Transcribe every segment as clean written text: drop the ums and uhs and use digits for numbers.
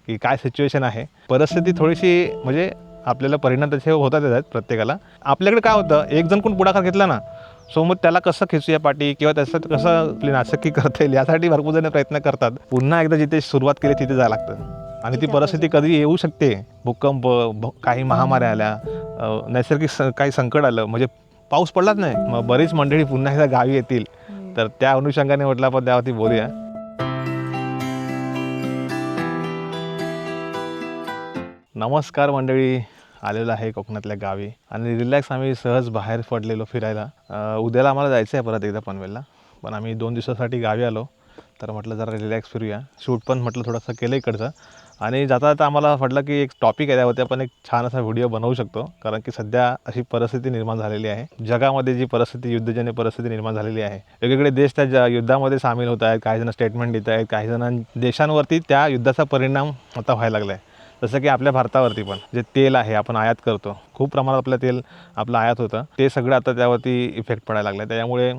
की काय सिच्युएशन आहे. परिस्थिती थोडीशी म्हणजे आपल्याला परिणाम त्याचे होतात आहेत प्रत्येकाला. आपल्याकडे काय होतं, एक जण कोण पुढाकार घेतला ना, सो मग त्याला कसं खेचूया पाठी किंवा त्याचं कसं आपली नाचक्की करता येईल यासाठी भरपूर जण प्रयत्न करतात. पुन्हा एकदा जिथे सुरुवात केली तिथे जायला लागतं आणि ती परिस्थिती कधी येऊ शकते. भूकंप, काही महामाऱ्या आल्या, नैसर्गिक काही संकट आलं, म्हणजे पाऊस पडलाच नाही, मग बरीच मंडळी पुन्हा एकदा गावी येतील. तर त्या अनुषंगाने म्हटलं आपण त्यावरती बोलूया. नमस्कार मंडळी, आलेलो आहे कोकणातल्या गावी आणि रिलॅक्स आम्ही सहज बाहेर पडलेलो फिरायला. उद्याला आम्हाला जायचं आहे परत एकदा पनवेलला, पण आम्ही 2 दिवसासाठी गावी आलो. तर म्हटलं जरा रिलॅक्स फिरूया. शूट पण म्हटलं थोडंसं केलं इकडचं, आणि जाता जाता आम्हाला वाटलं की एक टॉपिक आहे त्यावरती आपण एक छान असा व्हिडिओ बनवू शकतो. कारण की सध्या अशी परिस्थिती निर्माण झालेली आहे जगामध्ये, जी परिस्थिती युद्धजन्य परिस्थिती निर्माण झालेली आहे. वेगवेगळे देश त्या युद्धामध्ये सामील होत आहेत, काही जण स्टेटमेंट देत आहेत, काही जण देशांवरती त्या युद्धाचा परिणाम आता व्हायला लागला आहे. जसं की आपल्या भारतावरती पण जे तेल आहे आपण आयात करतो, खूप प्रमाणात आपलं तेल आपलं आयात होतं, ते सगळं आता त्यावरती इफेक्ट पडायला लागला आहे. त्यामुळे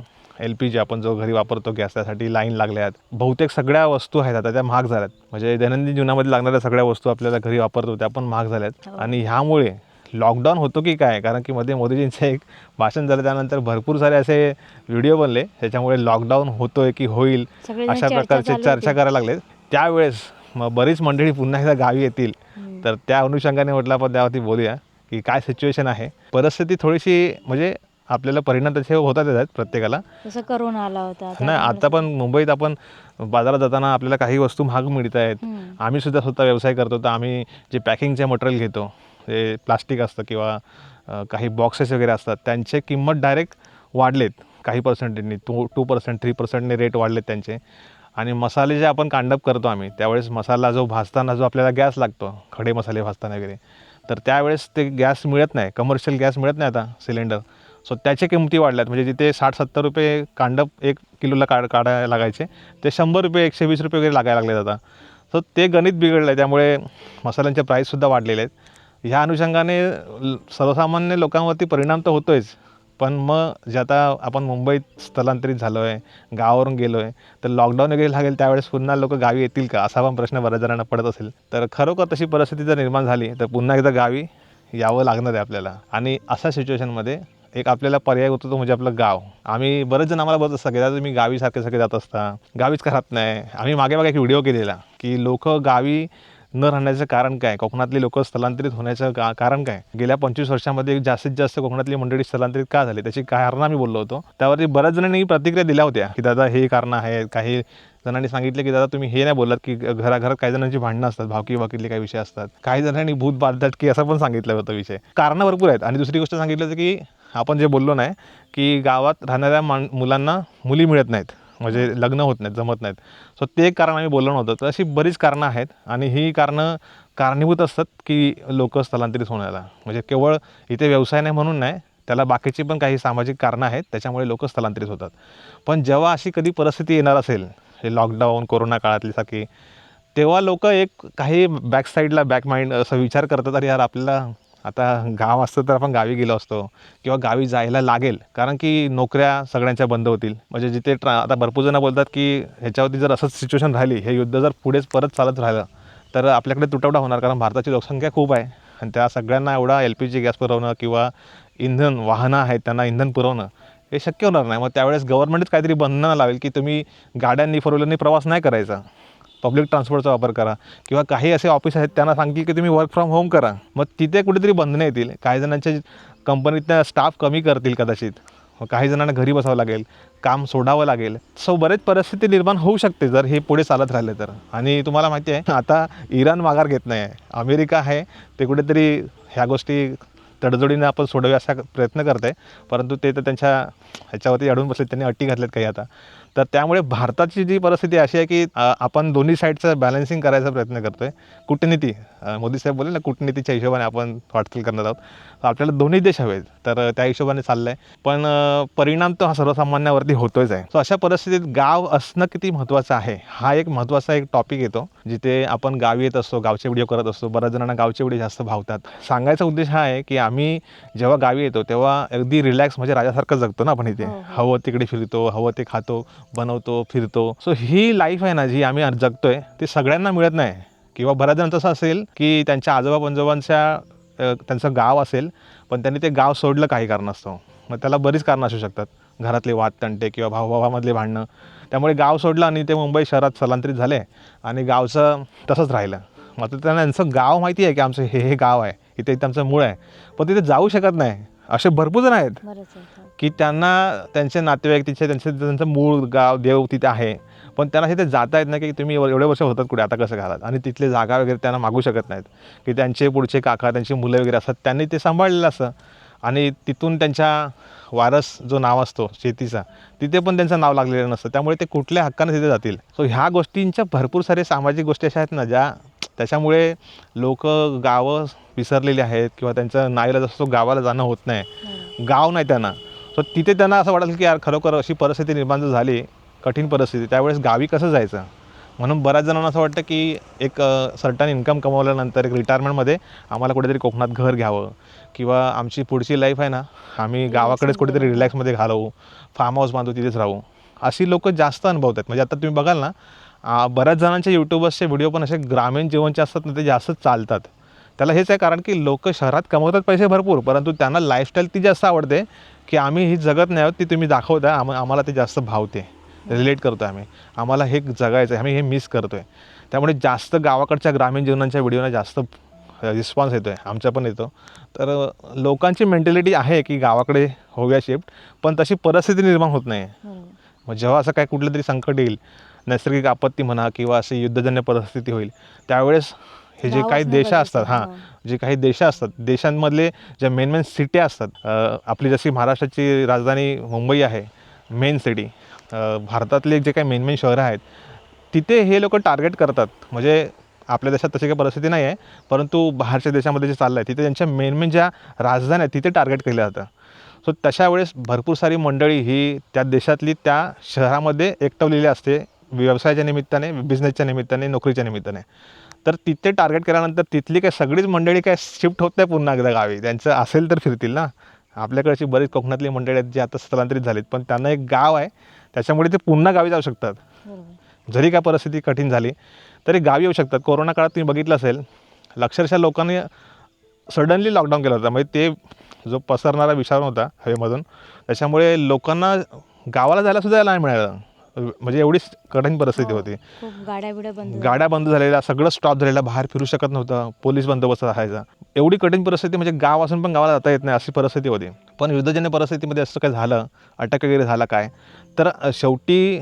LPG आपण जो घरी वापरतो गॅस, त्यासाठी लाईन लागल्या आहेत. बहुतेक सगळ्या वस्तू आहेत आता त्या महाग झाल्यात. म्हणजे दैनंदिन जीवनामध्ये लागणाऱ्या सगळ्या वस्तू आपल्याला घरी वापरतो त्या पण महाग झाल्यात. आणि ह्यामुळे लॉकडाऊन होतो की काय, कारण की मध्ये मोदीजींचं एक भाषण झालं, त्यानंतर भरपूर सारे असे व्हिडिओ बनले त्याच्यामुळे लॉकडाऊन होतोय की होईल अशा प्रकारचे चर्चा करायला लागले. त्यावेळेस मग बरीच मंडळी पुन्हा एकदा गावी येतील. तर त्या अनुषंगाने म्हटलं आपण त्यावरती बोलूया की काय सिच्युएशन आहे. परिस्थिती थोडीशी म्हणजे आपल्याला परिणाम त्याचे होतात आहेत प्रत्येकाला. जसं करोना आला होता नाही, आता पण मुंबईत आपण बाजारात जाताना आपल्याला काही वस्तू महाग मिळत आहेत. आम्ही सुद्धा स्वतः व्यवसाय करतो, तर आम्ही जे पॅकिंगचे मटेरियल घेतो, जे प्लास्टिक असतं किंवा काही बॉक्सेस वगैरे असतात, त्यांचे किंमत डायरेक्ट वाढलेत काही पर्सेंटेजनी, 2%, 3%ने रेट वाढलेत त्यांचे. आणि मसाले जे आपण कांडप करतो आम्ही, त्यावेळेस मसाला जो भाजताना जो आपल्याला गॅस लागतो, खडे मसाले भाजताना वगैरे, तर त्यावेळेस ते गॅस मिळत नाही, कमर्शियल गॅस मिळत नाही आता सिलेंडर. सो त्याच्या किमती वाढल्यात. म्हणजे जिथे 60-70 रुपये कांडप 1 किलोला काढायला लागायचे, ते 100 रुपये, 120 रुपये वगैरे लागायला लागले आता. सो ते गणित बिघडलं आहे, त्यामुळे मसाल्यांचे प्राईससुद्धा वाढलेले आहेत. ह्या अनुषंगाने सर्वसामान्य लोकांवरती परिणाम तर होतो आहेच, पण मग जे आता आपण मुंबईत स्थलांतरित झालो आहे, गावावरून गेलो आहे, तर लॉकडाऊन वगैरे लागेल त्यावेळेस पुन्हा लोक गावी येतील का, असा पण प्रश्न बऱ्याच जणांना पडत असेल. तर खरोखर तशी परिस्थिती जर निर्माण झाली तर पुन्हा एकदा गावी यावं लागणार आहे आपल्याला. आणि अशा सिच्युएशनमध्ये एक आपल्याला पर्याय होतो, तो म्हणजे आपलं गाव. आम्ही बरेच जण आम्हाला बोलत असतात की दादा तुम्ही गावी सारखे सगळे जात असता, गावीच का राहत नाही. आम्ही मागे एक व्हिडिओ केलेला की लोक गावी न राहण्याचं कारण काय, कोकणातली लोक स्थलांतरित होण्याचं कारण काय, गेल्या 25 वर्षामध्ये जास्तीत जास्त कोकणातली मंडळी स्थलांतरित का झाली, त्याची कारणं आम्ही बोललो होतो. त्यावरती बऱ्याच जणांनी प्रतिक्रिया दिल्या होत्या की दादा हे कारणं आहेत. काही जणांनी सांगितले की दादा तुम्ही हे नाही बोललात की घराघरात काही जणांची भांडणं असतात, भावकी वाकीतले काही विषय असतात. काही जणांनी भूत बाधतात की असं पण सांगितलं होतं विषय. कारणं भरपूर आहेत. आणि दुसरी गोष्ट सांगितलं होतं की आपण जे बोललो नाही की गावात राहणाऱ्या मुलांना मुली मिळत नाहीत, म्हणजे लग्न होत नाहीत, जमत नाहीत. सो ते एक कारण आम्ही बोललो नव्हतं. तर अशी बरीच कारणं आहेत आणि ही कारणं कारणीभूत असतात की लोक स्थलांतरित होण्याला. म्हणजे केवळ इथे व्यवसाय नाही म्हणून नाही, त्याला बाकीची पण काही सामाजिक कारणं आहेत, त्याच्यामुळे लोक स्थलांतरित होतात. पण जेव्हा अशी कधी परिस्थिती येणार असेल, हे लॉकडाऊन कोरोना काळातली सारखी, तेव्हा लोक एक काही बॅकसाईडला बॅकमाइंड असं विचार करतात, अरे यार आपल्याला आता गाव असतं तर आपण गावी गेलो असतो किंवा गावी जायला लागेल, कारण की नोकऱ्या सगळ्यांच्या बंद होतील. म्हणजे जिथे आता भरपूर जण बोलतात की ह्याच्यावरती जर असंच सिच्युएशन राहिली, हे युद्ध जर पुढेच परत चालत राहिलं, तर आपल्याकडे तुटवडा होणार. कारण भारताची लोकसंख्या खूप आहे आणि त्या सगळ्यांना एवढा LPG गॅस पुरवणं किंवा इंधन, वाहनं आहेत त्यांना इंधन पुरवणं हे शक्य होणार नाही. मग त्यावेळेस गव्हर्नमेंटच काहीतरी बंधनं लावेल की तुम्ही गाड्यांनी, फोर व्हीलरनी प्रवास नाही करायचा, पब्लिक ट्रान्सपोर्टचा वापर करा. किंवा काही असे ऑफिस आहेत त्यांना सांगतील की तुम्ही वर्क फ्रॉम होम करा. मग तिथे कुठेतरी बंधनं येतील. काही जणांच्या कंपनीतल्या स्टाफ कमी करतील कदाचित, काही जणांना घरी बसावं लागेल, काम सोडावं लागेल. सो बरेच परिस्थिती निर्माण होऊ शकते जर हे पुढे चालत राहिले तर. आणि तुम्हाला माहिती आहे आता इराण माघार घेत नाही आहे, अमेरिका आहे ते कुठेतरी ह्या गोष्टी तडजोडीने आपण सोडव्या असा प्रयत्न करत आहे. परंतु ते तर त्यांच्या ह्याच्यावरती अडून बसले, त्यांनी अटी घातल्यात काही आता. तर त्यामुळे भारताची जी परिस्थिती अशी आहे की आपण दोन्ही साईडचं बॅलन्सिंग करायचा प्रयत्न करतो आहे. कूटनीती, मोदी साहेब बोलले ना, कूटनीतीच्या हिशोबाने आपण वाटचाल करणार आहोत. आपल्याला दोन्ही देश हवे आहेत, तर त्या हिशोबाने चाललं आहे. पण परिणाम तो हा सर्वसामान्यावरती होतोच आहे. सो अशा परिस्थितीत गाव असणं किती महत्त्वाचं आहे, हा एक महत्त्वाचा एक टॉपिक येतो. जिथे आपण गावी येत असतो, गावचे व्हिडिओ करत असतो. बऱ्याच जणांना गावचे व्हिडिओ जास्त भावतात. सांगायचा उद्देश हा आहे की आम्ही जेव्हा गावी येतो तेव्हा अगदी रिलॅक्स, म्हणजे राजासारखं जगतो ना आपण इथे. हवं तिकडे फिरतो, हवं ते खातो, बनवतो, फिरतो. सो ही लाईफ आहे ना जी आम्ही जगतोय, ती सगळ्यांना मिळत नाही. किंवा बऱ्याच जणांचं असं असेल की त्यांच्या आजोबा पंजोबांच्या त्यांचं गाव असेल, पण त्यांनी ते गाव सोडलं काही कारणास्तव. मग त्याला बरीच कारणं असू शकतात, घरातले वादतंटे किंवा भावाभावामधले भांडणं. त्यामुळे गाव सोडलं आणि ते मुंबई शहरात स्थलांतरित झाले आणि गावचं तसंच राहिलं. मात्र त्यांचं गाव माहिती आहे की आमचं हे गाव आहे, इथे आमचं मूळ आहे, पण तिथे जाऊ शकत नाही. असे भरपूर जण आहेत की त्यांना त्यांचे नातेवाईक त्यांचं मूळ गाव देव तिथे आहे, पण त्यांना तिथे जाता येत नाही की तुम्ही एवढे वर्ष होतात कुठे, आता कसं घालात. आणि तिथले जागा वगैरे त्यांना मागू शकत नाहीत की त्यांचे पुढचे काका, त्यांची मुलं वगैरे असतात, त्यांनी ते सांभाळलेलं असतं. आणि तिथून त्यांच्या वारस जो नाव असतो शेतीचा, तिथे पण त्यांचं नाव लागलेलं नसतं. त्यामुळे ते कुठल्या हक्काने तिथे जातील. सो ह्या गोष्टींच्या भरपूर सारे सामाजिक गोष्टी अशा आहेत ना, ज्या त्याच्यामुळे लोक गावं विसरलेली आहेत किंवा त्यांचं नाईलाज असतो, गावाला जाणं होत नाही, गाव नाही त्यांना. सो तिथे त्यांना असं वाटेल की यार खरोखर अशी परिस्थिती निर्माण झाली, कठीण परिस्थिती, त्यावेळेस गावी कसं जायचं. म्हणून बऱ्याच जणांना असं वाटतं की एक सर्टन इन्कम कमवल्यानंतर एक रिटायरमेंटमध्ये आम्हाला कुठेतरी कोकणात घर घ्यावं किंवा आमची पुढची लाईफ आहे ना, आम्ही गावाकडेच कुठेतरी रिलॅक्समध्ये घालवू, फार्म हाऊस बांधू, तिथेच राहू. अशी लोक जास्त अनुभवतात. म्हणजे आता तुम्ही बघाल ना, बऱ्याच जणांचे यूट्यूबर्सचे व्हिडिओ पण असे ग्रामीण जीवनचे असतात ना, ते जास्त चालतात. त्याला हेच आहे कारण की लोक शहरात कमवतात पैसे भरपूर, परंतु त्यांना लाईफस्टाईल ती जास्त आवडते की आम्ही ही जगत नाही आहोत, ती तुम्ही दाखवता, आम्हाला ते जास्त भावते, रिलेट करतो आहे आम्हाला हे जगायचं आहे, आम्ही हे मिस करतो आहे. त्यामुळे जास्त गावाकडच्या ग्रामीण जीवनाच्या व्हिडिओना जास्त रिस्पॉन्स येतो आहे, आमचा पण येतो. तर लोकांची मेंटॅलिटी आहे की गावाकडे होऊया शिफ्ट, पण तशी परिस्थिती निर्माण होत नाही. मग जेव्हा असं काय कुठलं तरी संकट येईल, नैसर्गिक आपत्ती म्हणा किंवा अशी युद्धजन्य परिस्थिती होईल, त्यावेळेस हे जे काही देश असतात, जे काही देश असतात, देशांमधले ज्या मेन सिटी असतात, आपली जशी महाराष्ट्राची राजधानी मुंबई आहे, मेन सिटी, भारतातले जे काही मेन शहरं आहेत, तिथे हे लोक टार्गेट करतात. म्हणजे आपल्या देशात तशी काही परिस्थिती नाही आहे, परंतु बाहेरच्या देशामध्ये जे चाललं आहे तिथे त्यांच्या मेन ज्या राजधानी आहेत तिथे टार्गेट केलं जातं. सो तशा वेळेस भरपूर सारी मंडळी ही त्या देशातली त्या शहरामध्ये एकटवलेली असते, व्यवसायाच्या निमित्ताने, बिझनेसच्या निमित्ताने, नोकरीच्या निमित्ताने. तर तिथे टार्गेट केल्यानंतर तिथली काय सगळीच मंडळी काय शिफ्ट होत नाही पुन्हा एकदा गावी. त्यांचं असेल तर फिरतील ना. आपल्याकडची बरीच कोकणातली मंडळी आहेत जी आता स्थलांतरित झालीत, पण त्यांना एक गाव आहे, त्याच्यामुळे ते पुन्हा गावी जाऊ शकतात. जरी काय परिस्थिती कठीण झाली तरी गावी येऊ शकतात. कोरोना काळात तुम्ही बघितलं असेल, अक्षरशः लोकांनी सडनली लॉकडाऊन केला होता. म्हणजे ते जो पसरणारा विषाणू होता हवेमधून, त्याच्यामुळे लोकांना गावाला जायलासुद्धा नाही मिळालं. म्हणजे एवढी कठीण परिस्थिती होती. गाड्या बंद झालेल्या, सगळं स्टॉप झालेलं, बाहेर फिरू शकत नव्हतं, पोलीस बंदोबस्त राहायचा. एवढी कठीण परिस्थिती, म्हणजे गाव असून पण गावाला जाता येत नाही अशी परिस्थिती होती. पण युद्धजन्य परिस्थितीमध्ये असं काय झालं, अटक वगैरे झाला काय, तर शेवटी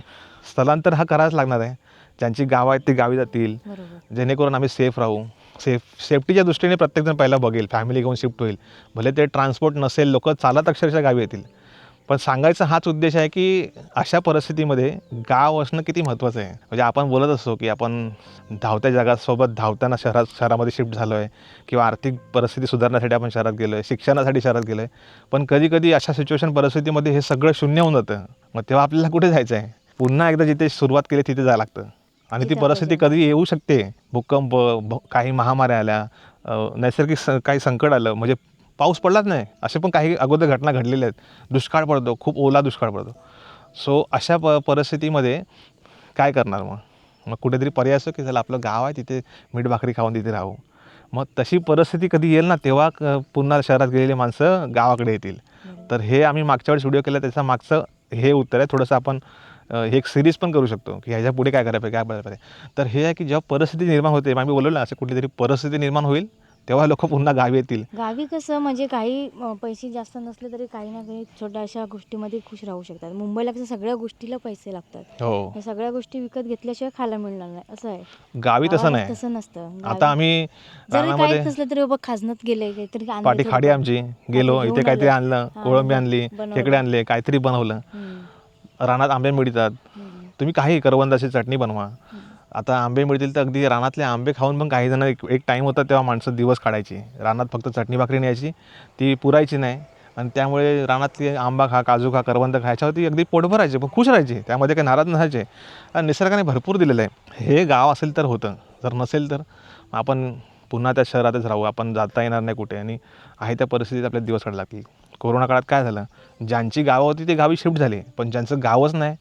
स्थलांतर हा करायच लागणार आहे. ज्यांची गावं आहेत ती गावी जातील, जेणेकरून आम्ही सेफ राहू. सेफ्टीच्या दृष्टीने प्रत्येकजण पहिला बघेल, फॅमिली घेऊन शिफ्ट होईल. भले ते ट्रान्सपोर्ट नसेल, लोक चालत अक्षरशः गावी येतील. पण सांगायचा हाच उद्देश आहे की अशा परिस्थितीमध्ये गाव असणं किती महत्त्वाचं आहे. म्हणजे आपण बोलत असतो की आपण धावत्या जगासोबत धावताना शहरामध्ये शिफ्ट झालो आहे किंवा आर्थिक परिस्थिती सुधारण्यासाठी आपण शहरात गेलो आहे, शिक्षणासाठी शहरात गेलो आहे. पण कधी अशा सिच्युएशन परिस्थितीमध्ये हे सगळं शून्य होऊन जातं. मग तेव्हा आपल्याला कुठे जायचं आहे? पुन्हा एकदा जिथे सुरुवात केली तिथे जायला लागतं. आणि ती परिस्थिती कधी येऊ शकते. भूकंप, काही महामाऱ्या आल्या, नैसर्गिक काही संकट आलं, म्हणजे पाऊस पडलाच नाही, असे पण काही अगोदर घटना घडलेल्या आहेत. दुष्काळ पडतो, खूप ओला दुष्काळ पडतो. सो अशा परिस्थितीमध्ये काय करणार मग कुठेतरी पर्याय असतो की चला आपलं गाव आहे, तिथे मीठ भाकरी खाऊन तिथे राहू. मग तशी परिस्थिती कधी येईल ना, तेव्हा पुन्हा शहरात गेलेली माणसं गावाकडे येतील. तर हे आम्ही मागच्या वेळेस व्हिडिओ केला, त्याचं मागचं हे उत्तर आहे. थोडंसं आपण हे एक सिरीज पण करू शकतो की ह्याच्या पुढे काय करायला पाहिजे, काय करायला पाहिजे. तर हे आहे की जेव्हा परिस्थिती निर्माण होते, आम्ही बोललो ना, असं कुठेतरी परिस्थिती निर्माण होईल तेव्हा लोक पुन्हा गावी येतील. गावी कसं म्हणजे काही पैसे जास्त नसले तरी काही ना काही छोट्याशा गोष्टीमध्ये खुश राहू शकतात. मुंबईला कसं सगळ्या गोष्टीला पैसे लागतात. हो, सगळ्या गोष्टी विकत घेतल्याशिवाय खायला मिळणार नाही, असं आहे. गावी तसं नाही. तसं नसतं. आता आम्ही जरी रानामध्ये काहीच नसलं तरी बाबा खाजनात गेले, काहीतरी आणलं, पाठी खाडी आमची गेलो, घेऊन इथे काहीतरी आलं. आणलं, कोळंबी आणली, बनवलं. खेकडे आणले, काहीतरी बनवलं. रानात आंबे मिळतात, तुम्ही काही करवंदाची चटणी बनवा. आता आंबे मिळतील तर अगदी रानातले आंबे खाऊन पण काही जण एक टाईम होता तेव्हा माणसं दिवस काढायची. रानात फक्त चटणी भाकरी न्यायची, ती पुरायची नाही, आणि त्यामुळे रानातली आंबा खा, काजू खा, करवंद खा, ह्याच्यावरती अगदी पोट भरायचे, पण खुश राहायचे, त्यामध्ये काही नाराज नसायचे. आणि निसर्गाने भरपूर दिलेलं आहे. हे गाव असेल तर होतं, जर नसेल तर आपण पुन्हा त्या शहरातच राहू. आपण जाता येणार नाही कुठे, आणि आहे त्या परिस्थितीत आपल्याला दिवस काढायला लागतील. कोरोना काळात काय झालं, ज्यांची गावं होती ते गावी शिफ्ट झाली, पण ज्यांचं गावच नाही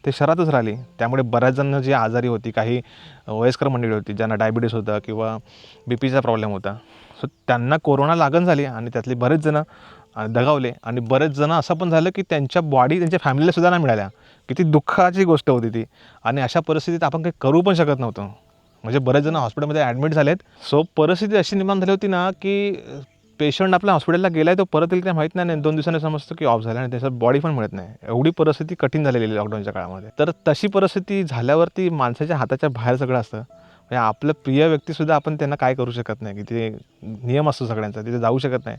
ते शहरातच राहिली. त्यामुळे बऱ्याच जण जी आजारी होती, काही वयस्कर मंडळी होती ज्यांना डायबिटीस होता किंवा बीपीचा प्रॉब्लेम होता, सो त्यांना कोरोना लागण झाली आणि त्यातले बरेच जण दगावले आणि बरेच जण असं पण झालं की त्यांच्या बॉडी त्यांच्या फॅमिलीला सुद्धा नाही मिळाल्या. किती दुःखाची गोष्ट होती ती. आणि अशा परिस्थितीत आपण काही करू पण शकत नव्हतो. म्हणजे बरेच जण हॉस्पिटलमध्ये ॲडमिट झालेत. सो परिस्थिती अशी निर्माण झाली होती ना की पेशंट आपल्या हॉस्पिटलला गेला आहे, तो परत येईल काय माहीत नाही, 2 दिवसांनी समजतं की ऑफ झाला आणि त्याच्यात बॉडी पण मिळत नाही. एवढी परिस्थिती कठीण झालेली आहे लॉकडाऊनच्या काळामध्ये. तर तशी परिस्थिती झाल्यावरती माणसाच्या हाताच्या बाहेर सगळं असतं. म्हणजे आपलं प्रिय व्यक्तीसुद्धा आपण त्यांना काय करू शकत नाही, की ते नियम असतो सगळ्यांचा, तिथे जाऊ शकत नाही.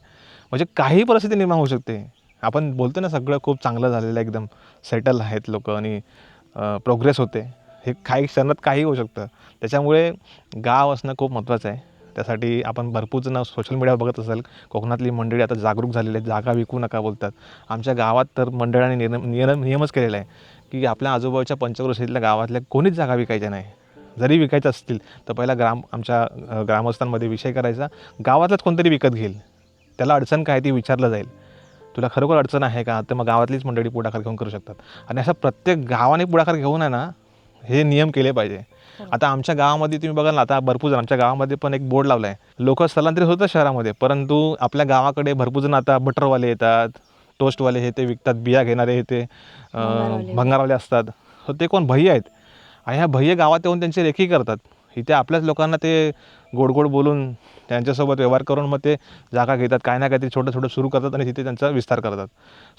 म्हणजे काही परिस्थिती निर्माण होऊ शकते. आपण बोलतो ना सगळं खूप चांगलं झालेलं आहे, एकदम सेटल आहेत लोकं आणि प्रोग्रेस होते. हे काही क्षणात काही होऊ शकतं. त्याच्यामुळे गाव असणं खूप महत्त्वाचं आहे. त्यासाठी आपण भरपूर जण सोशल मीडियावर बघत असाल, कोकणातली मंडळी आता जागरूक झालेली आहेत, जागा विकू नका बोलतात. आमच्या गावात तर मंडळाने नियमच केलेला आहे की आपल्या आजूबाजूच्या पंचक्रोशीतल्या गावातल्या कोणीच जागा विकायच्या नाही. जरी विकायच्या असतील तर पहिला आमच्या ग्रामस्थांमध्ये विषय करायचा, गावातलाच कोणतरी विकत घेईल, त्याला अडचण काय ती विचारलं जाईल. तुला खरोखर अडचण आहे का, तर मग गावातलीच मंडळी पुढाकार घेऊन करू शकतात. आणि अशा प्रत्येक गावाने पुढाकार घेऊन आहे ना हे नियम केले पाहिजे. आता आमच्या गावामध्ये तुम्ही बघाल ना, आता भरपूर जण आमच्या गावामध्ये पण एक बोर्ड लावला आहे. लोकं स्थलांतरित होतात शहरामध्ये, परंतु आपल्या गावाकडे भरपूर जण आता बटरवाले येतात, टोस्टवाले हे ते विकतात, बिया घेणारे हे ते भंगारवाले असतात. तर ते कोण भैया आहेत आणि ह्या भैया गावात येऊन त्यांची रेखी करतात. इथे आपल्याच लोकांना ते गोड गोड बोलून त्यांच्यासोबत व्यवहार करून मग ते जागा घेतात, काय ना काहीतरी छोटं छोटं सुरू करतात आणि तिथे त्यांचा विस्तार करतात.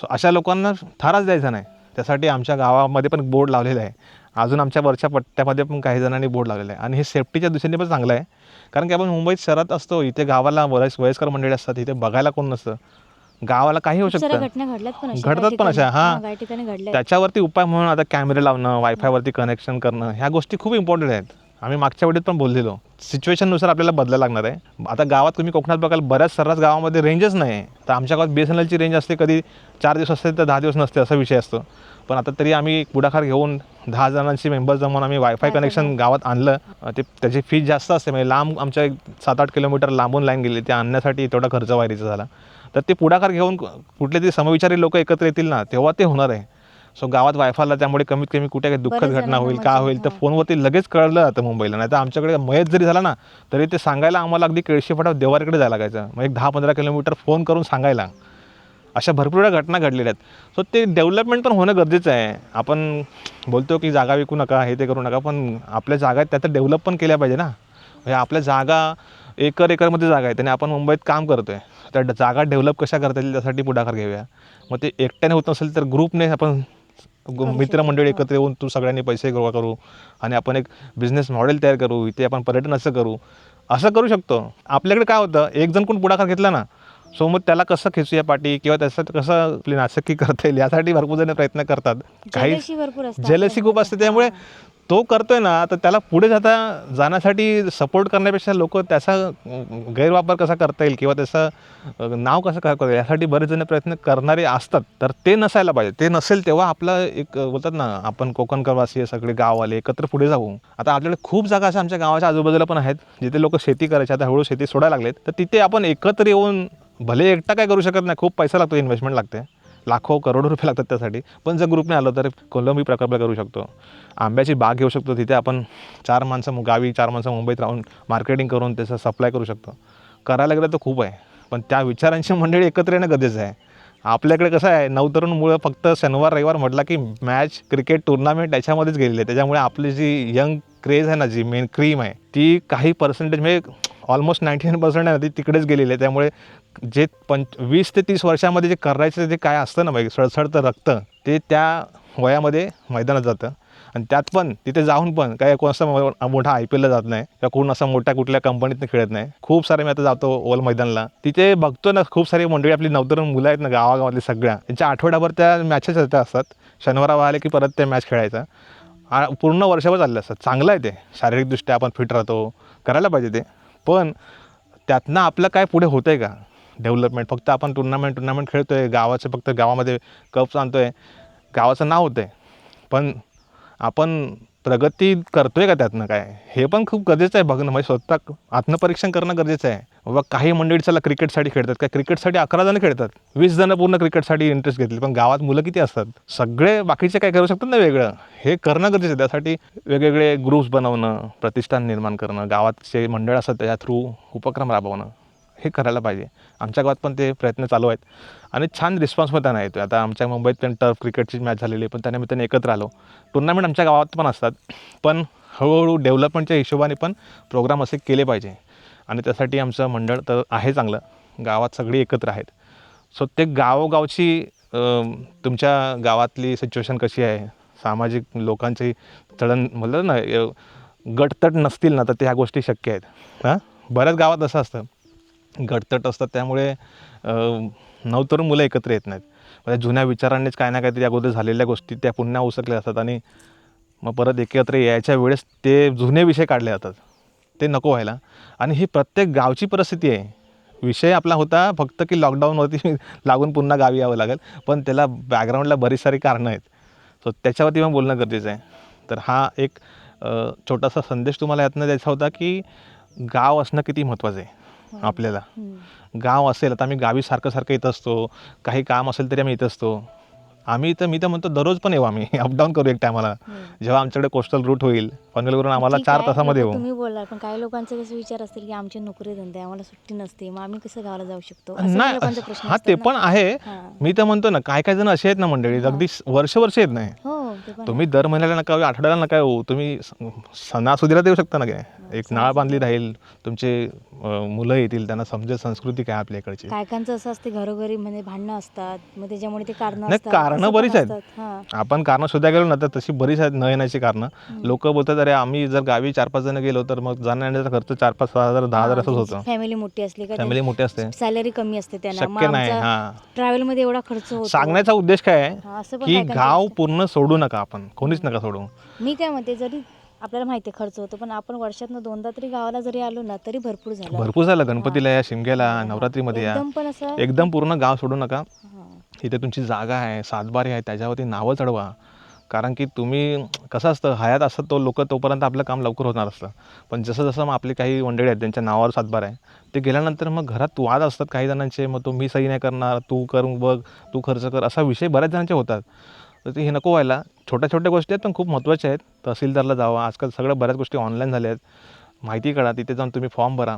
सो अशा लोकांना थाराच द्यायचा नाही. त्यासाठी आमच्या गावामध्ये पण बोर्ड लावलेला आहे. अजून आमच्या वरच्या पट्ट्यामध्ये पण काही जणांनी बोर्ड लावलेला आहे आणि हे सेफ्टीच्या दृष्टीने पण चांगलं आहे. कारण की आपण मुंबईत शहरात असतो, इथे गावाला वयस्कर मंडळी असतात, इथे बघायला कोण नसतं. गावाला काही होऊ खूप साऱ्या शकतं, घटना घडल्यात पण अशा घडतात पण अशा. हां, काही ठिकाणी घडल्यात. त्याच्यावरती उपाय म्हणून आता कॅमेरे लावणं, वायफायवरती कनेक्शन करणं, ह्या गोष्टी खूप इम्पॉर्टंट आहेत. आम्ही मागच्या वेळेत पण बोललेलो, सिच्युएशननुसार आपल्याला बदलायला लागणार आहे. आता गावात तुम्ही कोकणात बघाल, बऱ्याच सर्रास गावामध्ये रेंजच नाही आहे. तर आमच्या गावात BSNLची रेंज असते, कधी 4 दिवस असते तर 10 दिवस नसते, असा विषय असतो. पण आता तरी आम्ही पुढाकार घेऊन 10 जणांची मेंबर्स जमून आम्ही वायफाय कनेक्शन गावात आणलं. ते त्याची फीज जास्त असते, म्हणजे लांब आमच्या 7-8 किलोमीटर लांबून लाईन गेली, ते आणण्यासाठी तेवढा खर्च वायरीचा झाला. तर ते पुढाकार घेऊन कुठले तरी समविचारी लोक एकत्र येतील ना, तेव्हा ते होणार आहे. सो गावात वायफायला, त्यामुळे कमीत कमी कुठे काही दुःखद बऱ्याच घटना होईल, जणांना काय म्हणजे होईल, तर फोनवरती लगेच कळलं जातं मुंबईला. नाही तर आमच्याकडे मयत जरी झाला ना, तरी ते सांगायला आम्हाला अगदी केळशी फाटा देवारीकडे जायला लागायचं. मग एक 10-15 किलोमीटर फोन करून सांगायला. अशा भरपूर घटना घडलेल्या आहेत. सो ते डेव्हलपमेंट पण होणं गरजेचं आहे. आपण बोलतो की जागा विकू नका, हे ते करू नका, पण आपल्या जागा आहेत त्या तर डेव्हलप पण केल्या पाहिजे ना. म्हणजे आपल्या जागा एकरमध्ये जागा आहे आणि आपण मुंबईत काम करतो आहे, त्या जागा डेव्हलप कशा करता येईल त्यासाठी पुढाकार घेऊया. मग ते एकट्याने होत नसेल तर ग्रुपने आपण मित्रमंडळी एकत्र येऊन सगळ्यांनी पैसे गोळा करू आणि आपण एक बिझनेस मॉडेल तयार करू. इथे आपण पर्यटन असं करू शकतो. आपल्याकडे काय होतं, एक जण कोण पुढाकार घेतला ना, सो मग त्याला कसं खेचूया पाठी किंवा त्याचं कसं आपली नाचक्की करता येईल यासाठी भरपूर जण प्रयत्न करतात. काही जेलसी खूप असते, त्यामुळे तो करतोय ना, तर त्याला पुढे जाण्यासाठी सपोर्ट करण्यापेक्षा लोक त्याचा गैरवापर कसा करता येईल किंवा त्याचं नाव कसं करता येईल यासाठी बरेच जण प्रयत्न करणारे असतात. तर ते नसायला पाहिजे. ते नसेल तेव्हा आपलं एक बोलतात ना, आपण कोकणकरवासी सगळे गाववाले एकत्र पुढे जाऊ. आता आपल्याकडे खूप जागा अशा आमच्या गावाच्या आजूबाजूला पण आहेत, जिथे लोक शेती करायचे, आता हळूहळू शेती सोडायला लागलेत. तर तिथे आपण एकत्र येऊन, भले एकटा काय करू शकत नाही, खूप पैसा लागतो, इन्व्हेस्टमेंट लागते, लाखो करोडो रुपये लागतात त्यासाठी. पण जर ग्रुपने आलं तर कोलंबी प्रकल्प करू शकतो, आंब्याची बाग घेऊ शकतो. तिथे आपण 4 माणसं गावी, 4 माणसं मुंबईत राहून मार्केटिंग करून त्याचं सप्लाय करू शकतो. करायला गेलं तर खूप आहे, पण त्या विचारांची मंडळी एकत्र येणं गरजेचं आहे. आपल्याकडे कसं आहे, नवतरुणमुळं फक्त शनिवार रविवार म्हटलं की मॅच, क्रिकेट टुर्नामेंट याच्यामध्येच गेलेली आहे. त्याच्यामुळे आपली जी यंग क्रेज आहे ना, जी मेन क्रीम आहे, ती काही पर्सेंटेज म्हणजे ऑलमोस्ट 99% आहे ना, ती तिकडेच गेलेली आहे. त्यामुळे जे 20 ते 30 वर्षामध्ये जे करायचं जे काय असतं ना, म्हणजे सळसळतं रक्त, ते त्या वयामध्ये मैदानात जातं. आणि त्यात पण तिथे जाऊन पण काय कोण असं मोठा IPLला जात नाही किंवा कोण असं मोठ्या कुठल्या कंपनीतनं खेळत नाही. खूप सारे मी आता जातो ओल मैदानला, तिथे बघतो ना, खूप सारी मंडळी आपली नवतरुण मुलं आहेत ना गावागावातली सगळ्या, त्यांच्या आठवड्याभर त्या मॅचेस असतात. शनिवार आले की परत त्या मॅच खेळायचा, पूर्ण वर्षभर चालले असतात. चांगलं आहे ते, शारीरिकदृष्ट्या आपण फिट राहतो, करायला पाहिजे ते. पण त्यातनं आपलं काय पुढे होतं आहे का डेव्हलपमेंट? फक्त आपण टुर्नामेंट खेळतो आहे, गावाचं फक्त गावामध्ये कप्स आणतो आहे, गावाचं नाव होतं आहे, पण आपण प्रगती करतोय का त्यातनं काय, हे पण खूप गरजेचं आहे बघणं. म्हणजे स्वतः आत्मपरीक्षण करणं गरजेचं आहे. बाबा काही मंडळी चला क्रिकेटसाठी खेळतात, काय क्रिकेटसाठी 11 जण खेळतात, 20 जण पूर्ण क्रिकेटसाठी इंटरेस्ट घेतली, पण गावात मुलं किती असतात, सगळे बाकीचे काय करू शकतात ना वेगळं, हे करणं गरजेचं आहे. त्यासाठी वेगवेगळे ग्रुप्स बनवणं, प्रतिष्ठान निर्माण करणं, गावातचे मंडळ असतात त्याच्या थ्रू उपक्रम राबवणं, हे करायला पाहिजे. आमच्या गावात पण ते प्रयत्न चालू आहेत आणि छान रिस्पॉन्स पण त्यांना येतो. आता आमच्या मुंबईत पण टर्फ क्रिकेटची मॅच झालेली आहे, पण त्यानिमित्ताने एकत्र आलो. टुर्नामेंट आमच्या गावात पण असतात, पण हळूहळू डेव्हलपमेंटच्या हिशोबाने पण प्रोग्राम असे केले पाहिजे. आणि त्यासाठी आमचं मंडळ तर आहे चांगलं, गावात सगळी एकत्र आहेत. सो ते गावोगावची तुमच्या गावातली सिच्युएशन कशी आहे, सामाजिक लोकांची चळण म्हणलं ना, गटतट नसतील ना तर त्या गोष्टी शक्य आहेत. हां, बऱ्याच गावात असं असतं गटतट असतात, त्यामुळे नवतरुण मुलं एकत्र येत नाहीत. म्हणजे जुन्या विचारांनीच काय ना काहीतरी अगोदर झालेल्या गोष्टी त्या पुन्हा उसकल्या असतात आणि मग परत एकत्र यायच्या वेळेस ते जुने विषय काढले जातात. ते नको व्हायला. आणि ही प्रत्येक गावची परिस्थिती आहे. विषय आपला होता फक्त की लॉकडाऊनवरती लागून पुन्हा गावी यावं लागेल, पण त्याला बॅकग्राऊंडला बरीच सारी कारणं आहेत. सो त्याच्यावरती पण बोलणं गरजेचं आहे. तर हा एक छोटासा संदेश तुम्हाला यातनं द्यायचा होता की गाव असणं किती महत्त्वाचं आहे आपल्याला. गाव असेल, आता आम्ही गावी सारखं सारखं येत असतो, काही काम असेल तरी आम्ही येत असतो. मी तर म्हणतो दररोज पण येऊ आम्ही, अपडाऊन करू एक टायमाला. जेव्हा आमच्याकडे कोस्टल रूट होईल पनवेलवरून आम्हाला 4 तासामध्ये येऊ. तुम्ही बोलला, पण काही लोकांचे कसे विचार असतील की आमचे नोकरी धंदे, आम्हाला सुट्टी नसते, मग आम्ही कसं गावाला जाऊ शकतो, असं काही लोकांचा नाही, प्रश्न हा असतात ते ना. पण आहे. हां. मी तर म्हणतो ना, काय काय जण असे आहेत ना मंडळी, अगदी वर्ष येत नाही. हो, ते पण तुम्ही दर महिन्याला नका, आठवड्याला नका येऊ, तुम्ही सणासुदीला देऊ शकता ना. काय एक नाळ बांधली राहील, तुमचे मुलं येतील, त्यांना समजेल संस्कृती काय आपल्या इकडची. काय काहींचं असं असते, घरोघरी म्हणजे भांडणं असतात, मग त्याच्यामुळे ते कारणं नाही, असतात, कारणं असं पण बरीच आहेत. असतात. हां. आपण कारणं शोधा गेलो ना तर तशी बरीच आहेत न येण्याची कारणं. लोक बोलतात अरे आम्ही जर गावी 4-5 जण गेलो तर मग जाण्या येण्याचा खर्च 4-5-6,000 10,000 असंच होतं. फॅमिली मोठी असली का, फॅमिली मोठी असते, सॅलरी कमी असते त्यांना, मग शक्य नाही. आमचा हां, ट्रॅव्हलमध्ये एवढा खर्च होतो. सांगण्याचा उद्देश काय आहे हां, असं पण की काय काहींचं गाव असतं. पूर्ण सोडू नका, आपण कोणीच नका सोडू. मी काय म्हणते, जरी आपल्याला माहिती आहे खर्च होतो, पण आपण वर्षातनं 2दा तरी गावाला जरी आलो ना तरी भरपूर झालं. भरपूर झालं. गणपतीला या, शिमग्याला, नवरात्रीमध्ये या, एकदम पण असं एकदम पूर्ण गाव सोडू नका. हां. इथे तुमची जागा आहे, सातबारी आहे, त्याच्यावरती नावं चढवा. कारण की तुम्ही कसं असतं, हयात असतं तो लोक तोपर्यंत आपलं काम लवकर होणार असतं. पण जसं जसं मग आपले काही मंडळी आहेत ज्यांच्या नावावर सातबार आहे, ते गेल्यानंतर मग घरात वाद असतात काही जणांचे. मग तो मी सही नाही करणार, तू करून बघ, तू खर्च कर, असा विषय बऱ्याच जणांचे होतात. तर ते हे नको व्हायला. छोट्या छोट्या गोष्टी आहेत पण खूप महत्त्वाच्या आहेत. तहसीलदारला जावा, आजकाल सगळ्या बऱ्याच गोष्टी ऑनलाईन झाल्या आहेत, माहिती काढा, तिथे जाऊन तुम्ही फॉर्म भरा.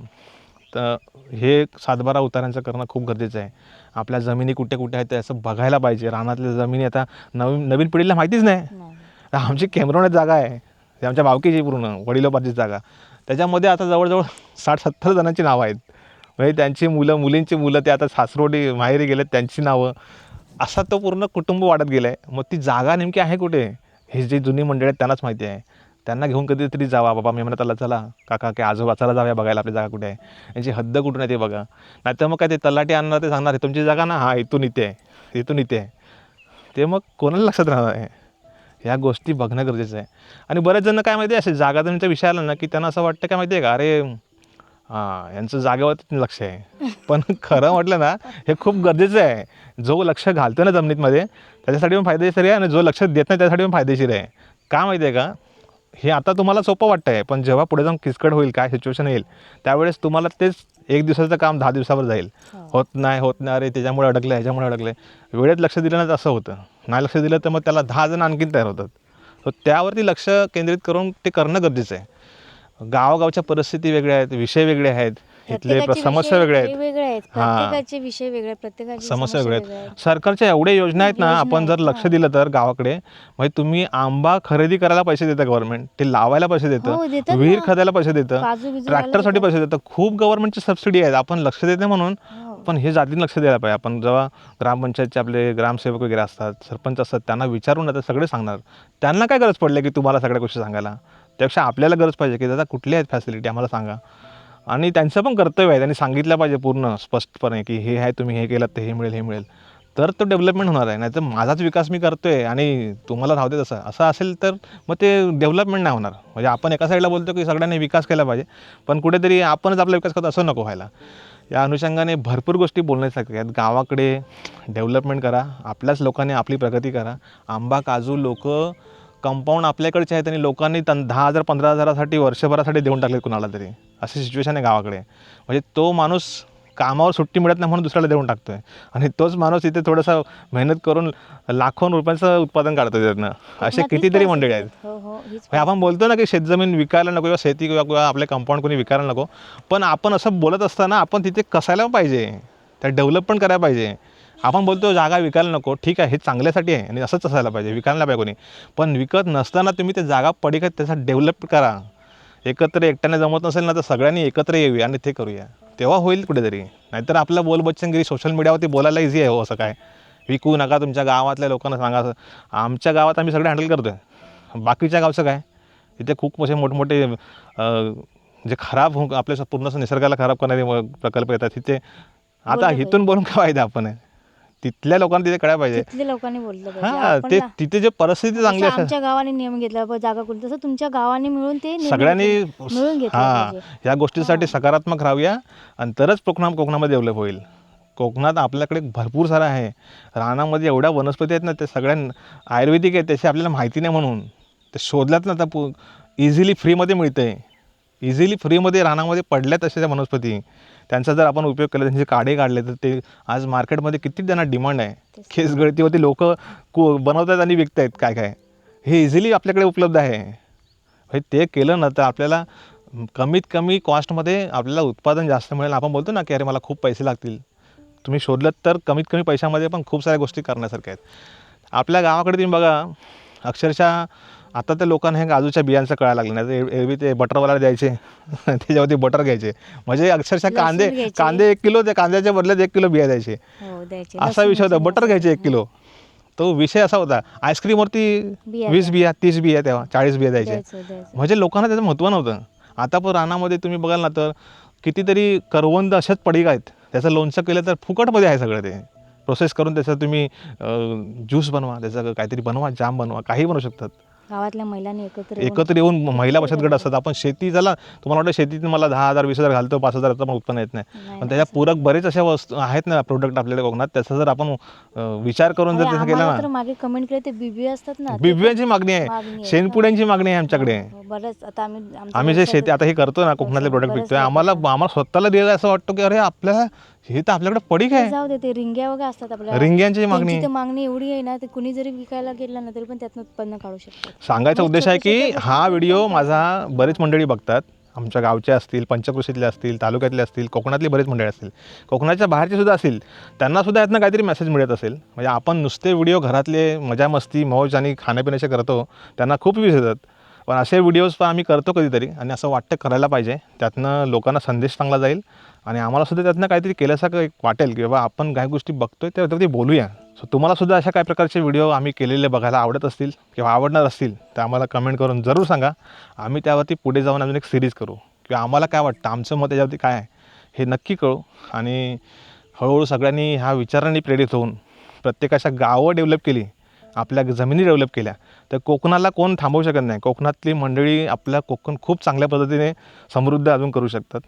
तर हे सातबारा उतारांचं करणं खूप गरजेचं आहे. आपल्या जमिनी कुठे कुठे आहेत ते असं बघायला पाहिजे. रानातल्या जमिनी आता नवीन पिढीला माहितीच नाही. आमची केमरोण्यात जागा आहे, ते आमच्या भावकीची पूर्ण वडिलोपार्जित जागा, त्याच्यामध्ये आता जवळजवळ 60-70 जणांची नावं आहेत. म्हणजे त्यांची मुलं, मुलींची मुलं, ते आता सासरोडी माहेरी गेलेत, त्यांची नावं, असा तो पूर्ण कुटुंब वाढत गेलं आहे. मग ती जागा नेमकी आहे कुठे, हे जे जुनी मंडळी आहेत त्यांनाच माहिती आहे. त्यांना घेऊन कधीतरी जावा, बाबा मी म्हणत आला चला काका की आजोबा चला जाऊया बघायला आपली जागा कुठे आहे, यांची हद्द कुठून आहे ते बघा. नाहीतर मग काय ते तलाठी आणणार, ते सांगणार तुमची जागा ना, हां इथून इथे आहे, इथून इथे आहे. ते मग कोणाला लक्षात राहणार आहे. ह्या गोष्टी बघणं गरजेचं आहे. आणि बरेच जण काय माहिती आहे, असे जागा जमीनचा विषय आला ना की त्यांना असं वाटतं काय माहिती आहे का, अरे हां यांचं जागेवरती लक्ष आहे. पण खरं म्हटलं ना, हे खूप गरजेचं आहे. जो लक्ष घालतो ना जमिनीमध्ये त्याच्यासाठी पण फायदेशीर आहे, आणि जो लक्ष देत नाही त्यासाठी पण फायदेशीर आहे. का माहिती आहे का, हे आता तुम्हाला सोपं वाटतं आहे, पण जेव्हा पुढे जाऊन किचकट होईल, काय सिच्युएशन येईल, त्यावेळेस तुम्हाला तेच 1 दिवसाचं काम 10 दिवसावर जाईल. होत नाही, अरे त्याच्यामुळे अडकलं, ह्याच्यामुळे अडकलं. वेळेत लक्ष दिलं ना तर असं होतं. नाही लक्ष दिलं तर मग त्याला 10 जण आणखीन तयार होतात. तर त्यावरती लक्ष केंद्रित करून ते करणं गरजेचं आहे. गावागावच्या परिस्थिती वेगळ्या आहेत, विषय वेगळे आहेत, इथले समस्या वेगळ्या आहेत. प्रत्येकाचे विषय वेगळे, प्रत्येकाची समस्या वेगळ्या वेगळ्या आहेत. सरकारच्या एवढ्या योजना आहेत ना, आपण जर लक्ष दिलं तर गावाकडे, म्हणजे तुम्ही आंबा खरेदी करायला पैसे देतं गव्हर्नमेंट, ते लावायला पैसे देतं, विहीर खतायला पैसे देतं, ट्रॅक्टरसाठी पैसे देतं, खूप गव्हर्नमेंटची सबसिडी आहेत. आपण लक्ष देत नाही म्हणून. पण हे जातीने लक्ष द्यायला पाहिजे. आपण जेव्हा ग्रामपंचायतचे आपले ग्रामसेवक वगैरे असतात, सरपंच असतात, त्यांना विचारून आता सगळे सांगणार. त्यांना काय गरज पडली की तुम्हाला सगळ्या गोष्टी सांगायला, त्यापेक्षा आपल्याला गरज पाहिजे की दादा कुठली आहेत फॅसिलिटी आम्हाला सांगा. आणि त्यांचं पण कर्तव्य आहे, त्यांनी सांगितलं पाहिजे पूर्ण स्पष्टपणे की हे आहे, तुम्ही हे केलं तर हे मिळेल, हे मिळेल, तर तो डेव्हलपमेंट होणार आहे. नाहीतर माझाच विकास मी करतोय आणि तुम्हाला राहू दे असं असेल तर मग ते डेव्हलपमेंट नाही होणार. म्हणजे आपण एका साईडला बोलतो की सगळ्यांनी विकास केला पाहिजे, पण कुठेतरी आपणच आपला विकास करतो असं नको व्हायला. या अनुषंगाने भरपूर गोष्टी बोलण्यासारख्या आहेत. गावाकडे डेव्हलपमेंट करा, आपल्याच लोकांनी आपली प्रगती करा. आंबा काजू लोक कंपाऊंड आपल्याकडचे आहेत आणि लोकांनी 10,000 15,000साठी वर्षभरासाठी देऊन टाकले कुणाला तरी. अशी सिच्युएशन आहे गावाकडे. म्हणजे तो माणूस कामावर सुट्टी मिळत नाही म्हणून दुसऱ्याला देऊन टाकतो आहे आणि तोच माणूस इथे थोडंसं मेहनत करून लाखो रुपयांचं उत्पादन काढतो त्यातनं. असे कोकणात हीच कितीतरी मंडळी आहेत. परिस्थिती आहे. हो हीच म्हणजे आपण बोलतो ना की शेतजमीन विकायला नको किंवा शेती किंवा आपले कंपाऊंड कोणी विकायला नको, पण आपण असं बोलत असताना आपण तिथे कसायला पाहिजे, त्या डेव्हलप पण करायला पाहिजे. आपण बोलतो जागा विकायला नको, ठीक आहे, हे चांगल्यासाठी आहे आणि असंच असायला पाहिजे, विकायला नाही पाहिजे कोणी. पण विकत नसताना तुम्ही ते जागा पडीक आहेत त्याचा डेव्हलप करा. एकत्र एकट्याने जमत नसेल ना तर सगळ्यांनी एकत्र येऊया आणि ते करूया, तेव्हा होईल कुठेतरी. नाहीतर आपलं बोलबच्चनगिरी सोशल मीडियावरती बोलायला इझी आहे. हो असं काय विकू नका, तुमच्या गावातल्या लोकांना सांगा. असं आमच्या गावात आम्ही सगळे हँडल करतो आहे, बाकीच्या गावचं काय. इथे खूप असे मोठमोठे जे खराब आपल्या पूर्ण निसर्गाला खराब करणारे प्रकल्प येतात तिथे. आता बोललं इथून बोलून काय फायदा आपण आहे. तिथल्या लोकांना तिथे कळायला पाहिजे. तिथल्या लोकांनी बोललं पाहिजे. हां, आपण ते ना- तिथे जे परिस्थिती चांगली जसं असेल आमच्या गावाने नियम घेतला जागा कुठे, तसं तुमच्या गावाने मिळून ते निर्णय सगळ्यांनी मिळून घेतलं हां पाहिजे. या गोष्टीसाठी सकारात्मक राहूया आणि तरच कोकणामध्ये डेव्हलप होईल. कोकणात आपल्याकडे भरपूर सारं आहे. रानामध्ये एवढ्या वनस्पती आहेत ना, ते सगळ्या आयुर्वेदिक आहेत, त्याची आपल्याला माहिती नाही म्हणून ते शोधल्यात ना. आता इझिली फ्रीमध्ये मिळतं आहे, इझिली फ्रीमध्ये रानामध्ये पडल्यात अशा त्या वनस्पती. त्यांचा जर आपण उपयोग केला, त्यांचे काढे काढले तर ते आज मार्केटमध्ये किती त्यांना डिमांड आहे. केस गळतीवरती लोक बनवतात आणि विकत आहेत काय काय. हे इझिली आपल्याकडे उपलब्ध आहे. हे ते केलं ना तर आपल्याला कमीत कमी कॉस्टमध्ये आपल्याला उत्पादन जास्त मिळेल. आपण बोलतो ना की अरे मला खूप पैसे लागतील, तुम्ही शोधलं तर कमीत कमी पैशामध्ये पण खूप साऱ्या गोष्टी करण्यासारख्या आहेत. आपल्या गावाकडे तुम्ही बघा, अक्षरशः आता त्या लोकांना हे काजूच्या बियांचं कळायला लागलं नाही. तर एरवी ते बटरवाल्याला द्यायचे त्याच्यावरती बटर घ्यायचे. म्हणजे अक्षरशः लसूण घ्यायचे. कांदे 1 किलो, त्या कांद्याच्या बदल्यात 1 किलो बिया द्यायचे. हो, द्यायचे. असा विषय होता. लसूण बटर घ्यायचे 1 किलो. तो विषय असा होता. आईस्क्रीमवरती बिया 20 बिया 30 बिया तेव्हा 40 बिया द्यायचे. द्यायचं. म्हणजे लोकांना त्याचं महत्त्व नव्हतं. आता पण रानामध्ये तुम्ही बघाल ना तर कितीतरी करवंद अशाच पडीक आहेत. त्याचं लोणचं केलं तर फुकटमध्ये आहे सगळं. ते प्रोसेस करून त्याचं तुम्ही ज्यूस बनवा, त्याचं काहीतरी बनवा, जाम बनवा, काही बनवू शकतात. गावातल्या महिलांनी एकत्र येऊन महिला बचत गट असतात. आपण शेती झाला, तुम्हाला वाटतं शेतीतून मला 10,000 20,000 घालतो, 5,000चं पण उत्पन्न येत नाही. पण त्याच्या पूरक बरेच अशा वस्तू आहेत ना, प्रोडक्ट आपल्याला कोकणात. त्याचा जर आपण विचार करून जर त्याचं केलं आम्हाला तर ना. मागे कमेंट केले ते बिबी असतात ना, ते बिबव्यांची मागणी आहे, मागणी आहे. शेणपुड्यांची मागणी आहे आमच्याकडे. हो, बरंच आता आमच्या आम्ही जे व्यवसायात- शेती आता हे करतो ना, कोकणातले प्रोडक्ट बरंच विकतोय, काही आम्हाला स्वतःला दिलं असं वाटतं की अरे आपल्याला हे तर आपल्याकडे पडीक ते आहे. जाऊ दे, ते रिंग्या वगैरे असतात आपल्या रिंग्यांची मागणी. त्यांची तर मागणी एवढी आहे ना, ते कुणी जरी विकायला गेलं ना तरी पण त्यातनं उत्पन्न काढू शकतो. सांगायचा म्हणजे उद्देश आहे की छोट्या-छोट्या हा गोष्टी व्हिडिओ पण माझा बरेच मंडळी बघतात. आमच्या गावचे असतील, पंचकृषीतले असतील, तालुक्यातले असतील, कोकणातली बरेच मंडळी असतील, कोकणाच्या बाहेरचे सुद्धा असतील. त्यांनासुद्धा यातनं काहीतरी मेसेज मिळत असेल. म्हणजे आपण नुसते व्हिडिओ घरातले मजा मस्ती मौज आणि खाण्यापिण्याचे करतो, त्यांना खूप व्ह्यूज येतात. पण असे व्हिडिओज पण आम्ही करतो कधीतरी आणि असं वाटतं करायला पाहिजे. त्यातनं लोकांना संदेश चांगला जाईल आणि आम्हालासुद्धा त्यातनं काहीतरी केल्यासारखं एक वाटेल की बाबा आपण काही गोष्टी बघतोय त्यावरती बोलूया. सो तुम्हालासुद्धा अशा काही प्रकारचे व्हिडिओ आम्ही केलेले बघायला आवडत असतील किंवा आवडणार असतील तर आम्हाला कमेंट करून जरूर सांगा. आम्ही त्यावरती पुढे जाऊन अजून एक सिरीज करू किंवा आम्हाला काय वाटतं, आमचं मत याच्यावरती काय आहे हे नक्की कळू. आणि हळूहळू सगळ्यांनी ह्या विचारांनी प्रेरित होऊन प्रत्येकाच्या गावं डेव्हलप केली, आपल्या जमिनी डेव्हलप केल्या तर कोकणाला कोण थांबवू शकत नाही. कोकणातली मंडळी आपल्या कोकण खूप चांगल्या पद्धतीने समृद्ध अजून करू शकतात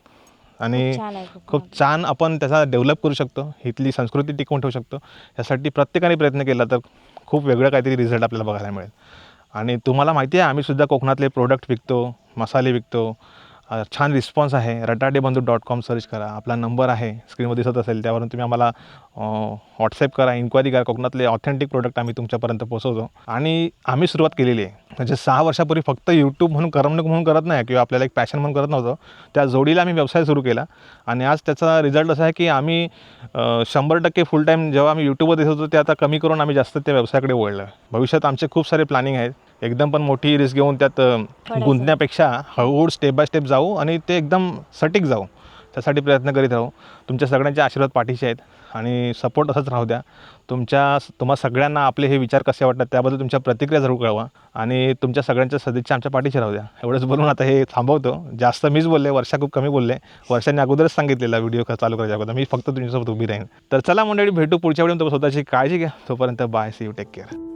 आणि छान आहे खूप. खूप छान आपण त्याचा डेव्हलप करू शकतो. इथली संस्कृती टिकवून ठेवू शकतो. यासाठी प्रत्येकाने प्रयत्न केला तर खूप वेगळं काहीतरी रिझल्ट आपल्याला बघायला मिळेल. आणि तुम्हाला माहिती आहे आम्हीसुद्धा कोकणातले प्रोडक्ट विकतो, मसाले विकतो. छान रिस्पॉन्स आहे. ratadebandu.com सर्च करा, आपला नंबर आहे स्क्रीनवर दिसत असेल, त्यावरून तुम्ही आम्हाला व्हॉट्सअप करा, इन्क्वायरी करा. कोकणातले ऑथेंटिक प्रोडक्ट आम्ही तुमच्यापर्यंत पोहोचवतो. आणि आम्ही सुरुवात केलेली आहे. म्हणजे 6 वर्षापूर्वी फक्त यूट्यूब म्हणून करमणूक म्हणून करत नाही किंवा आपल्याला एक पॅशन म्हणून करत नव्हतं. त्या जोडीला आम्ही व्यवसाय सुरू केला आणि आज त्याचा रिझल्ट असा आहे की आम्ही 100% फुल टाईम जेव्हा आम्ही यूट्यूबवर दिसत होतो ते आता कमी करून आम्ही जास्त त्या व्यवसायाकडे वळलो आहे. भविष्यात आमचे खूप सारे प्लॅनिंग आहेत. एकदम पण मोठी रिस्क घेऊन त्यात गुंतण्यापेक्षा हळूहळू स्टेप बाय स्टेप जाऊ आणि ते एकदम सटीक जाऊ, त्यासाठी प्रयत्न करीत राहू. तुमच्या सगळ्यांचे आशीर्वाद पाठीशी आहेत आणि सपोर्ट असंच राहू द्या. तुम्हा सगळ्यांना आपले हे विचार कसे वाटतात त्याबद्दल तुमच्या प्रतिक्रिया जरूर कळवा आणि तुमच्या सगळ्यांच्या सदिच्छा आमच्या पाठीशी राहू द्या. एवढंच बोलून आता हे थांबवतो. जास्त मीच बोलले, वर्षा खूप कमी बोलले. वर्षांनी अगोदरच सांगितलेला व्हिडिओ चालू करायच्या अगोदर मी फक्त तुमच्यासोबत उभी राहीन. तर चला मंडळी, भेटू पुढच्या वेळी. स्वतःची काळजी घ्या. तोपर्यंत bye, see you, take care.